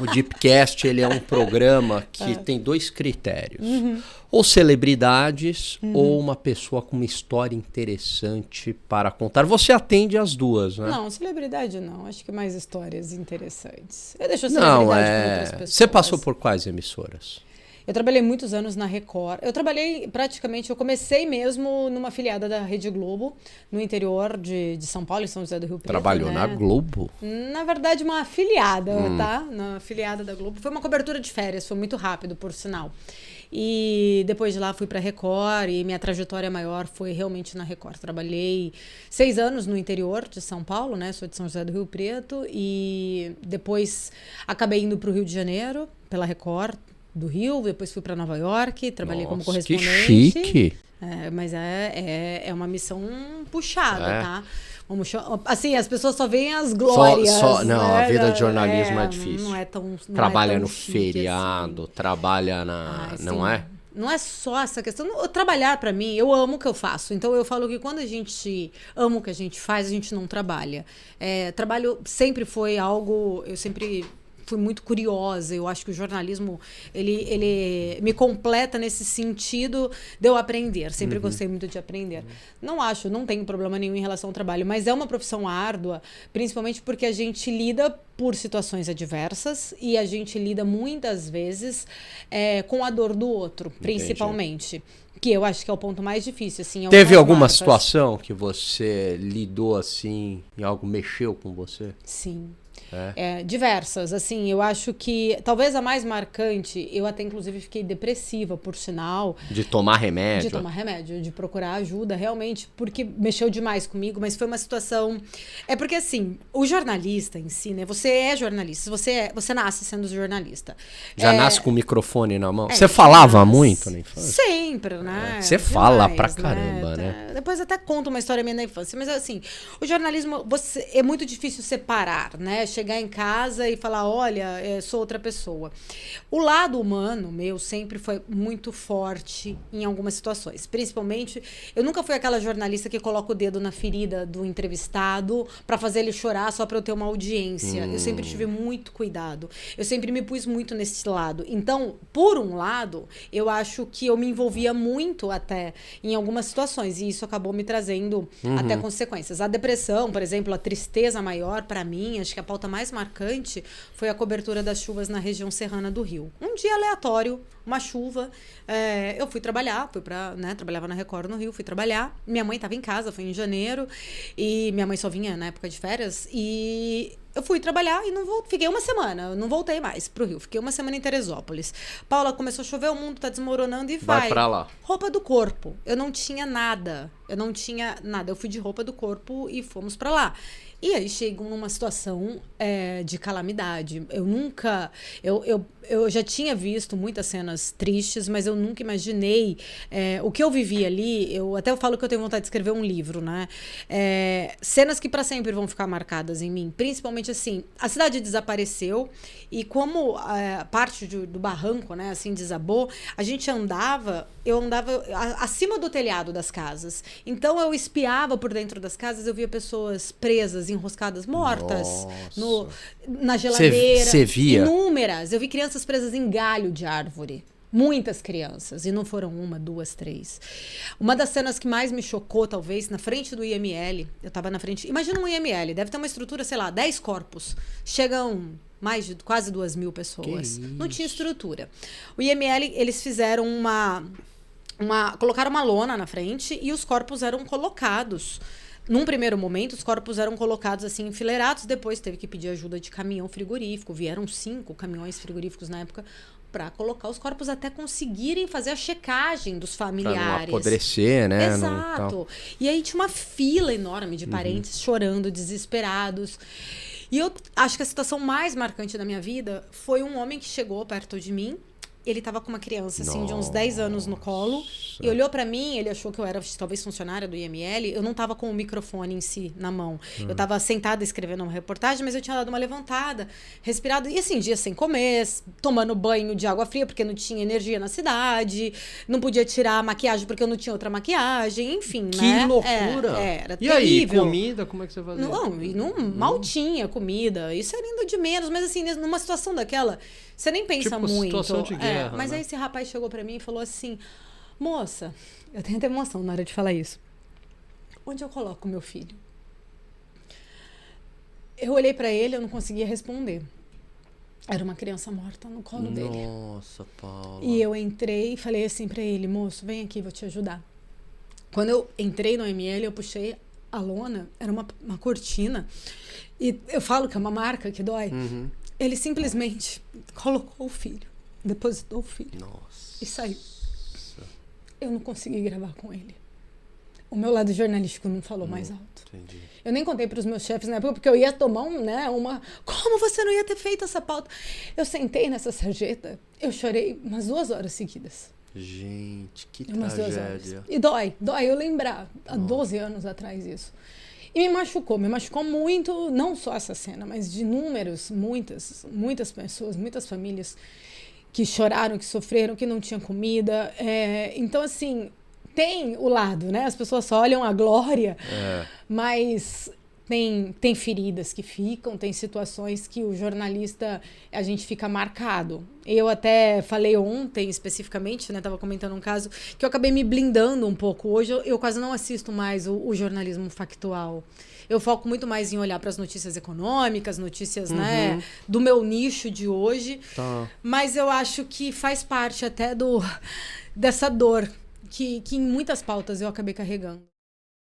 O Deepcast, ele é um programa que tem 2 critérios. Ou celebridades, ou uma pessoa com uma história interessante para contar. Você atende as duas, né? Não, celebridade não. Acho que mais histórias interessantes. Eu deixo a celebridade para outras pessoas. Você passou por quais emissoras? Eu trabalhei muitos anos na Record. Eu trabalhei praticamente, eu comecei mesmo numa afiliada da Rede Globo, no interior de São Paulo, em São José do Rio Preto. Trabalhou na Globo? Na verdade, uma afiliada, tá? Na afiliada da Globo. Foi uma cobertura de férias, foi muito rápido, por sinal. E depois de lá fui para Record e minha trajetória maior foi realmente na Record. Trabalhei 6 anos no interior de São Paulo, né? Sou de São José do Rio Preto e depois acabei indo para o Rio de Janeiro pela Record do Rio, depois fui para Nova York, trabalhei como correspondente. Que chique! Mas é uma missão puxada, tá? Assim, as pessoas só veem as glórias. Não, né? a vida de jornalismo é difícil. Não é tão trabalha é tão no chique, feriado, assim. trabalha na... não é? Não é só essa questão. Trabalhar, pra mim, eu amo o que eu faço. Então, eu falo que quando a gente ama o que a gente faz, a gente não trabalha. Trabalho sempre foi algo... Eu sempre fui muito curiosa. Eu acho que o jornalismo, ele me completa nesse sentido de eu aprender. Sempre gostei muito de aprender. Não tenho problema nenhum em relação ao trabalho, mas é uma profissão árdua, principalmente porque a gente lida por situações adversas e a gente lida muitas vezes com a dor do outro, principalmente. Que eu acho que é o ponto mais difícil. Assim, teve alguma situação que você lidou assim e algo mexeu com você? Sim. Diversas, assim, eu acho que talvez a mais marcante, eu até inclusive fiquei depressiva, por sinal. De tomar remédio? De tomar remédio, de procurar ajuda, realmente, porque mexeu demais comigo, mas foi uma situação... porque assim, o jornalista em si, né, você é jornalista, você nasce sendo jornalista. Já nasce com o microfone na mão? Você falava muito na infância? Sempre, né? Você fala pra caramba, né? Depois até conto uma história minha da infância, mas assim, o jornalismo, é muito difícil separar, né? Chegar em casa e falar, olha, sou outra pessoa. O lado humano meu sempre foi muito forte em algumas situações. Principalmente, eu nunca fui aquela jornalista que coloca o dedo na ferida do entrevistado para fazer ele chorar só para eu ter uma audiência. Eu sempre tive muito cuidado. Eu sempre me pus muito nesse lado. Então, por um lado, eu acho que eu me envolvia muito até em algumas situações e isso acabou me trazendo até consequências. A depressão, por exemplo, a tristeza maior para mim, acho que a pauta mais marcante foi a cobertura das chuvas na região serrana do Rio. Um dia aleatório, uma chuva, eu fui trabalhar, trabalhava na Record no Rio, fui trabalhar, minha mãe estava em casa, foi em janeiro, e minha mãe só vinha na época de férias, e eu fui trabalhar e fiquei uma semana, não voltei mais pro Rio, fiquei uma semana em Teresópolis. Paula, começou a chover, o mundo tá desmoronando e vai pra lá. Roupa do corpo, eu não tinha nada, eu fui de roupa do corpo e fomos pra lá. E aí chegam numa situação de calamidade. Eu já tinha visto muitas cenas tristes, mas eu nunca imaginei o que eu vivi ali. Eu falo que eu tenho vontade de escrever um livro, né? Cenas que para sempre vão ficar marcadas em mim. Principalmente assim, a cidade desapareceu e como parte do barranco, né, assim, desabou, eu andava acima do telhado das casas. Então eu espiava por dentro das casas, eu via pessoas presas, enroscadas, mortas na geladeira. Você via? Inúmeras. Eu vi crianças presas em galho de árvore. Muitas crianças. E não foram 1, 2, 3. Uma das cenas que mais me chocou, talvez, na frente do IML, eu tava na frente... Imagina um IML, deve ter uma estrutura, sei lá, 10 corpos. Chegam mais de quase 2.000 pessoas. Não tinha estrutura. O IML, eles fizeram colocaram uma lona na frente e os corpos eram colocados. Num primeiro momento, os corpos eram colocados assim, enfileirados. Depois teve que pedir ajuda de caminhão frigorífico. Vieram 5 caminhões frigoríficos na época para colocar os corpos até conseguirem fazer a checagem dos familiares. Pra não apodrecer, né? Exato. E aí tinha uma fila enorme de parentes chorando, desesperados. E eu acho que a situação mais marcante da minha vida foi um homem que chegou perto de mim ele tava com uma criança, assim, de uns 10 anos no colo. E olhou pra mim, ele achou que eu era talvez funcionária do IML. Eu não tava com o microfone em si na mão. Eu tava sentada escrevendo uma reportagem, mas eu tinha dado uma levantada, respirado. E assim, dias sem comer, tomando banho de água fria, porque não tinha energia na cidade. Não podia tirar a maquiagem, porque eu não tinha outra maquiagem. Enfim, né? Que loucura! Era e terrível. Aí, comida, como é que você fazia? Mal tinha comida. Isso era indo de menos. Mas assim, numa situação daquela, você nem pensa tipo, muito. Situação de guerra, mas né? aí esse rapaz chegou pra mim e falou assim: moça, eu tenho até emoção na hora de falar isso. Onde eu coloco meu filho? Eu olhei pra ele, eu não conseguia responder. Era uma criança morta no colo dele. Nossa, Paula. E eu entrei e falei assim pra ele: moço, vem aqui, vou te ajudar. Quando eu entrei no ML, eu puxei a lona, era uma cortina. E eu falo que é uma marca que dói. Ele simplesmente colocou o filho, depositou o filho. Nossa. E saiu. Eu não consegui gravar com ele. O meu lado jornalístico não falou mais alto. Entendi. Eu nem contei para os meus chefes na época, porque eu ia tomar uma... Como você não ia ter feito essa pauta? Eu sentei nessa sarjeta, eu chorei umas 2 horas seguidas. Gente, que Umas 2 tragédia. horas. E dói eu lembrar, há 12 anos atrás isso. E me machucou muito, não só essa cena, mas de muitas pessoas, muitas famílias que choraram, que sofreram, que não tinham comida. Então, assim, tem o lado, né? As pessoas só olham a glória, mas tem feridas que ficam, tem situações que o jornalista, a gente fica marcado. Eu até falei ontem, especificamente, né? Tava comentando um caso, que eu acabei me blindando um pouco. Hoje eu quase não assisto mais o jornalismo factual. Eu foco muito mais em olhar para as notícias econômicas, notícias, né, do meu nicho de hoje. Tá. Mas eu acho que faz parte até dessa dor que em muitas pautas eu acabei carregando.